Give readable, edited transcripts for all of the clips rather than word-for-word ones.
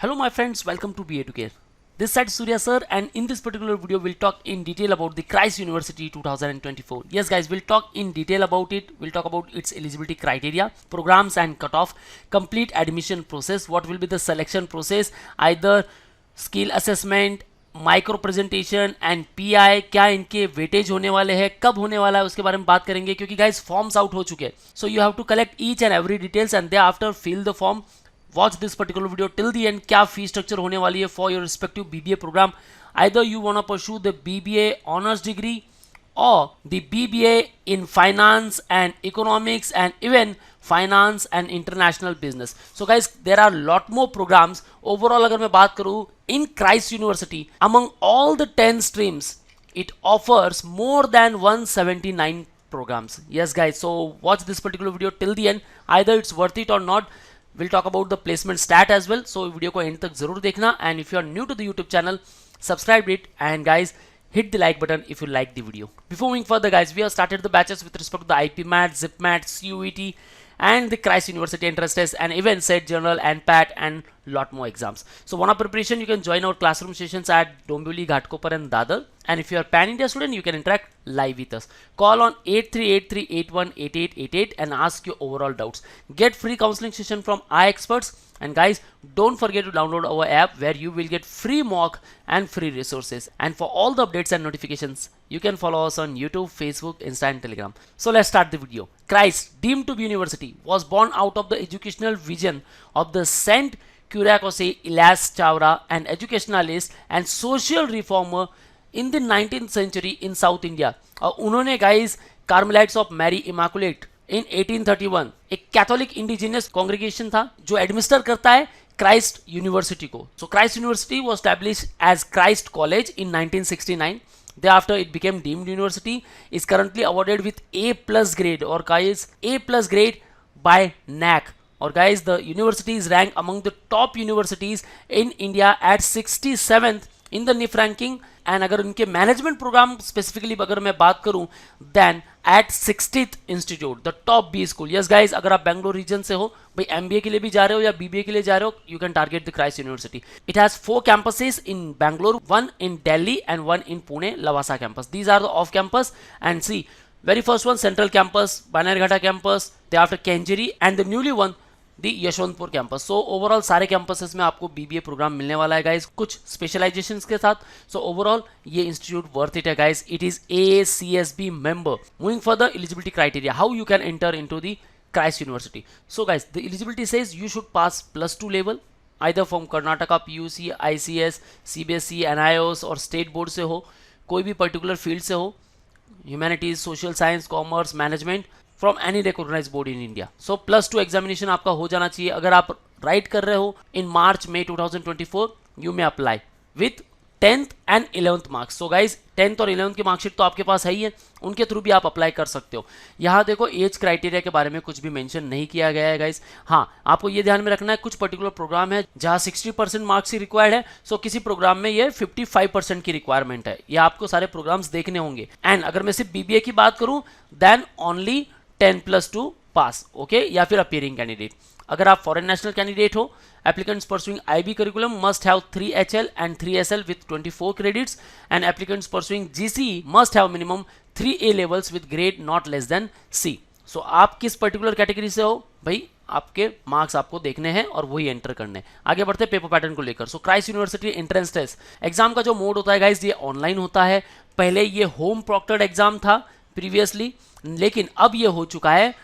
Hello my friends, welcome to BA2Care. This side Surya sir, and in this particular video we'll talk in detail about the Christ University 2024. Yes guys, we'll talk in detail about it. We'll talk about its eligibility criteria, programs and cutoff, complete admission process, what will be the selection process, either skill assessment, micro presentation and pi, क्या इनके weightage होने वाले हैं, कब होने वाला है, उसके बारे में बात करेंगे क्योंकि गाइस फॉर्म्स आउट हो चुके हैं. So you have to collect each and every details and they after fill the form. Watch this particular video till the end. क्या फी स्ट्रक्चर होने वाली है for your respective BBA programme. Either you want to pursue the BBA honours degree or the BBA in finance and economics and even finance and international business. So guys, there are lot more programs. Overall अगर मैं बात करूँ in Christ University, among all the 10 streams, it offers more than 179 programs. Yes guys, so watch this particular video till the end. Either it's worth it or not. We'll talk about the placement stat as well. So video को end तक जरूर देखना. And if you are new to the YouTube channel, subscribe it. And guys, hit the like button if you like the video. Before moving further guys, we have started the batches with respect to the IPMAT, ZipMAT, CUET and the Christ University entrance test and even SET General and PAT and lot more exams. So one preparation, you can join our classroom sessions at Dombivli, Ghatkopar and Dadar. And if you are Pan India student, you can interact live with us. Call on 8383818888 and ask your overall doubts. Get free counseling session from our experts. And guys, don't forget to download our app where you will get free mock and free resources. And for all the updates and notifications, you can follow us on YouTube, Facebook, Insta and Telegram. So let's start the video. Christ, deemed to be university, was born out of the educational vision of the Saint Kyriakos Elias Chavra, an educationalist and social reformer in the 19th century in South India. उन्होंने guys Carmelites of Mary Immaculate इन 1831 एक Catholic indigenous congregation था जो administer करता है Christ University को. So Christ University was established as Christ College in 1969. Thereafter it became deemed university, is currently awarded with A+ grade or guys A+ grade by NAC. Or guys, the university is ranked among the top universities in India at 67th in the NIF ranking. And अगर उनके management programme specifically अगर मैं बात करूं, then at 60th institute the top B school. Yes guys, अगर आप Bangalore reason से हो, भाई एमबीए के लिए भी जा रहे हो या बीबीए के लिए जा रहे हो, you can target the Christ university. It has 4 campuses in Bangalore, 1 in Delhi and 1 in Pune, Lavasa campus. These are the off campus. And see, very first one central campus, Bannerghatta campus, thereafter Kenjeri and the newly one the Yeshwanthpur campus. So overall सारे campuses में आपको BBA programme मिलने वाला है guys, कुछ specialisations के साथ. So overall ये इंस्टीट्यूट वर्थ इट है guys. It is AACSB member. Moving further, eligibility criteria, how you can enter into the Christ University. So guys, the eligibility says you should pass +2 level either from Karnataka, PUC, ICS, CBSE, NIOS और state board से हो, कोई भी particular field से हो, humanities, social science, commerce, management, from any recognised board in India. So +2 examination आपका हो जाना चाहिए. अगर आप राइट कर रहे हो इन मार्च में 2024, you may apply with 10th and 11th marks. So guys, 10th और 11th की मार्कशीट तो आपके पास है ही है, उनके थ्रू भी आप अप्लाई कर सकते हो. यहाँ देखो, एज क्राइटेरिया के बारे में कुछ भी मेंशन नहीं किया गया है गाइज. हाँ, आपको ये ध्यान में रखना है, कुछ पर्टिकुलर प्रोग्राम है जहाँ 60% मार्क्स ही रिक्वायर्ड है. सो किसी प्रोग्राम में ये 55% की रिक्वायरमेंट है. ये आपको सारे प्रोग्राम्स देखने होंगे. एंड अगर मैं सिर्फ बीबीए की बात करूँ, देन ओनली 10+2 पास, ओके, या फिर अपीयरिंग कैंडिडेट. अगर आप फॉरेन नेशनल कैंडिडेट हो, applicants pursuing IB curriculum must have 3 HL and 3 SL with 24 credits, and applicants pursuing GCE must have minimum 3 A levels with grade not less than C. So आप किस particular category से हो भाई, आपके marks आपको देखने हैं और वही एंटर करने हैं. आगे बढ़ते हैं पेपर पैटर्न को लेकर. So Christ University entrance test exam का जो मोड होता है गाइज, ये ऑनलाइन होता है. पहले ये होम प्रॉक्टर्ड एग्जाम था प्रीवियसली, लेकिन अब ये हो चुका है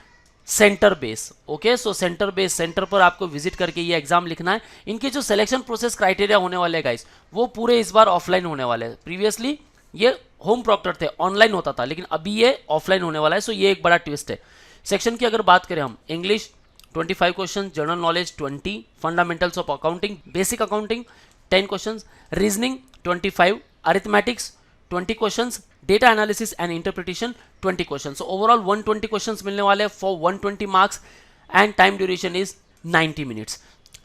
centre base. Okay, so centre base, centre पर आपको विजिट करके ये एग्जाम लिखना है. इनके जो सिलेक्शन प्रोसेस क्राइटेरिया होने वाले हैं गाइस, वो पूरे इस बार ऑफलाइन होने वाले हैं. प्रीवियसली ये होम प्रॉक्टर थे, ऑनलाइन होता था, लेकिन अभी ये ऑफलाइन होने वाला है. सो ये एक बड़ा ट्विस्ट है. सेक्शन की अगर बात करें हम, English 25 question, general knowledge 20, fundamentals of accounting, basic accounting 10 question, reasoning 25, arithmetics 20 questions, data analysis and interpretation 20 question. So overall 120 questions मिलने वाले for 120 marks and time duration is 90 minutes.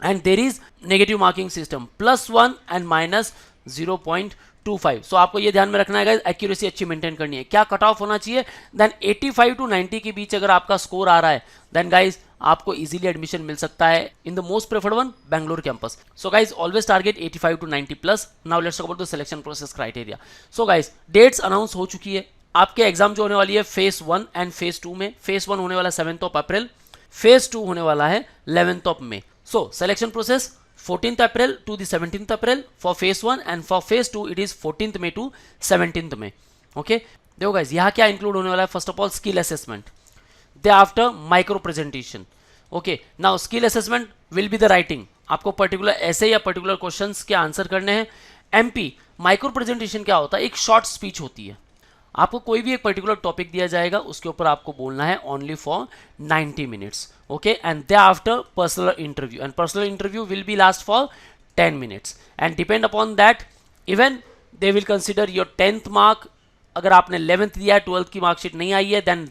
And there is negative marking system, +1 and -0.25. 25। सो आपको ये ध्यान में रखना है guys, accuracy अच्छी maintain करनी है। क्या कट ऑफ होना चाहिए, देन 85 टू 90 के बीच अगर आपका स्कोर आ रहा है, देन गाइस आपको इजीली एडमिशन मिल सकता है in the most preferred one, Bangalore campus. So guys always target 85 to 90 plus. Now let's talk about the selection process criteria. So guys dates announce हो चुकी है। आपके एग्जाम जो होने वाली है फेज 1 एंड फेज 2 में, फेज 1 होने वाला 7th ऑफ अप्रैल, फेज 2 होने वाला है 11th ऑफ मई। सो selection process 14th April to the 17th April for phase 1 and for phase 2 it is 14th May to 17th May. Okay, देखो guys यहाँ क्या इंक्लूड होने वाला है, first of all skill assessment, they after micro presentation. Okay, now skill assessment will be the writing, आपको particular ऐसे या particular questions के आंसर करने हैं। एमपी माइक्रो प्रेजेंटेशन क्या होता है, एक शॉर्ट स्पीच होती है, आपको कोई भी एक पर्टिकुलर टॉपिक दिया जाएगा, उसके ऊपर आपको बोलना है only for 90 minutes. Okay, and they after personal interview, and personal interview will be last for 10 minutes and depend upon that even they will consider your 10th mark. अगर आपने 11th दिया है, 12th की मार्कशीट नहीं आई है, then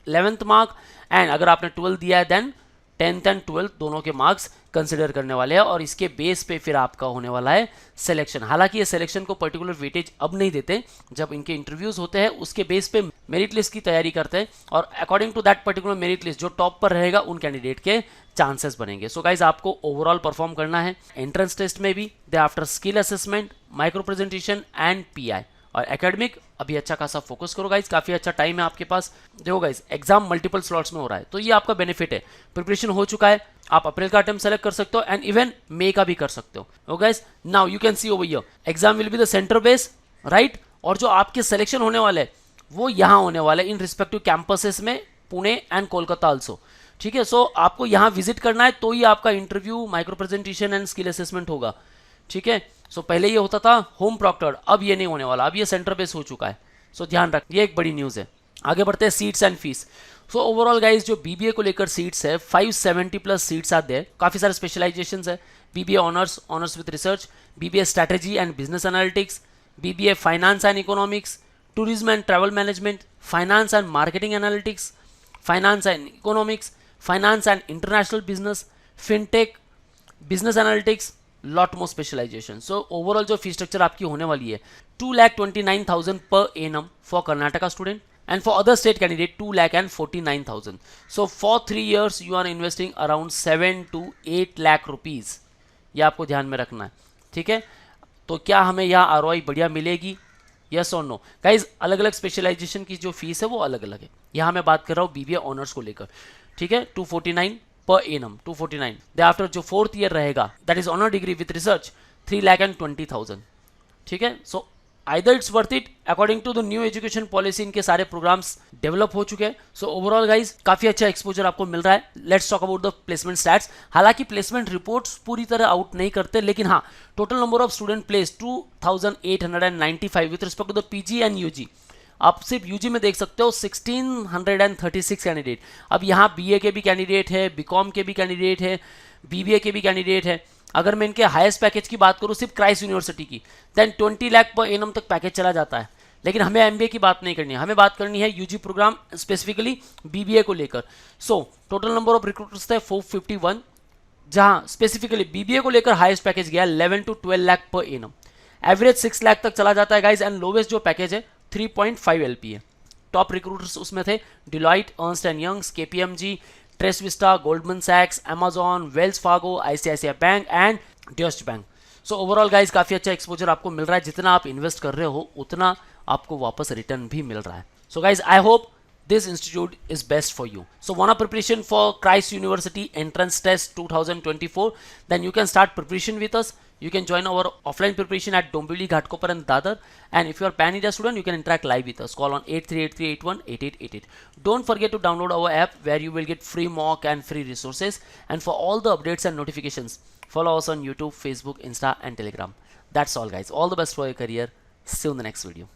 11th mark, and अगर आपने 12th दिया है देन 10th एंड 12th दोनों के मार्क्स कंसिडर करने वाले हैं, और इसके बेस पे फिर आपका होने वाला है सिलेक्शन। हालांकि ये सिलेक्शन को पर्टिकुलर वेटेज अब नहीं देते, जब इनके इंटरव्यूज होते हैं उसके बेस पे मेरिट लिस्ट की तैयारी करते हैं, और according to that particular merit list जो टॉप पर रहेगा उन कैंडिडेट के चांसेस बनेंगे। सो गाइज आपको ओवरऑल परफॉर्म करना है एंट्रेंस टेस्ट में भी, they after skill assessment, micro presentation and PI, और एकेडमिक अभी अच्छा खासा फोकस करो गाइज, काफी अच्छा टाइम है आपके पास। देखो गाइज एग्जाम मल्टीपल स्लॉट्स में हो रहा है, तो ये आपका बेनिफिट है, प्रिपरेशन हो चुका है, आप अप्रैल का अटेम्प्ट सेलेक्ट कर सकते हो एंड इवन मई का भी कर सकते हो। Okay guys, now you can see over here exam will be the centre base, right, और जो आपके सिलेक्शन होने वाले हैं वो यहाँ होने वाले इन रिस्पेक्टिव कैंपसेस में, पुणे एंड कोलकाता आल्सो। ठीक है, सो आपको यहाँ विजिट करना है तो ही आपका interview, micro presentation and skill assessment होगा। ठीक है, सो पहले ये होता था होम प्रॉक्टर्ड, अब ये नहीं होने वाला, अब ये सेंटर बेस हो चुका है। सो ध्यान रख, ये एक बड़ी न्यूज़ है। आगे बढ़ते हैं seats and fees. So overall guys जो बीबीए को लेकर सीट्स है 570 प्लस सीट्स आते हैं, काफ़ी सारे स्पेशलाइजेशंस है, BBA honours, honours with research, BBA strategy and business analytics, BBA finance and economics, tourism and travel management, finance and marketing analytics, finance and economics, finance and international business, fintech, business analytics, lot more specialisation. So overall जो fee structure आपकी होने वाली है 2,29,000 per annum for Karnataka student, and for other state candidate 2,49,000. So for 3 years you are investing around 7 to 8 lakh rupees, ये आपको ध्यान में रखना है। ठीक है, तो क्या हमें यहाँ ROI बढ़िया मिलेगी, यस और नो गाइज? अलग अलग स्पेशलाइजेशन की जो फीस है वो अलग अलग है, यहाँ मैं बात कर रहा हूँ बीबीए ऑनर्स को लेकर। ठीक है, 249 पर एनम, 249। दे आफ्टर जो 4th ईयर रहेगा that is honour degree with research 3,20,000। ठीक है, so either it's worth it according to the new education policy, इनके सारे प्रोग्राम्स डेवलप हो चुके हैं। सो ओवरऑल गाइज काफी अच्छा एक्सपोजर आपको मिल रहा है। Let's talk about the placement stats. हालांकि प्लेसमेंट रिपोर्ट्स पूरी तरह आउट नहीं करते, लेकिन हाँ total number of student place 2,895 with respect to the PG and UG. आप सिर्फ यूजी में देख सकते हो 1,636 कैंडिडेट। अब यहाँ बीए के भी कैंडिडेट है, बीकॉम के भी कैंडिडेट है, बीबीए के भी कैंडिडेट है। अगर मैं इनके हाईएस्ट पैकेज की बात करूँ सिर्फ क्राइस्ट यूनिवर्सिटी की, देन 20 लाख पर एनम तक पैकेज चला जाता है। लेकिन हमें एमबीए की बात नहीं करनी है, हमें बात करनी है यूजी प्रोग्राम स्पेसिफिकली बीबीए को लेकर। So total number of recruiters थे 451, जहां स्पेसिफिकली बीबीए को लेकर हाईएस्ट पैकेज गया 11 to 12 lakh per annum, average 6 lakh तक चला जाता है गाइज, एंड लोवेस्ट जो पैकेज है 3.5 LPA। टॉप रिक्रूटर्स उसमें थे Deloitte, Ernst and Youngs, KPMG, Tres Vista, Goldman सैक्स, Amazon, Wells Fargo, ICICI bank and Deutsche bank. So overall guys काफी अच्छा एक्सपोजर आपको मिल रहा है, जितना आप इन्वेस्ट कर रहे हो उतना आपको वापस रिटर्न भी मिल रहा है। So guys I hope this institute is best for you. So wanna preparation for Christ University entrance test 2024, then you can start preparation with us. You can join our offline preparation at Dombivli, Ghatkopar and Dadar, and if you are Pan India student you can interact live with us. Call on 8383818888. Don't forget to download our app where you will get free mock and free resources, and for all the updates and notifications follow us on YouTube, Facebook, Insta and Telegram. That's all guys. All the best for your career. See you in the next video.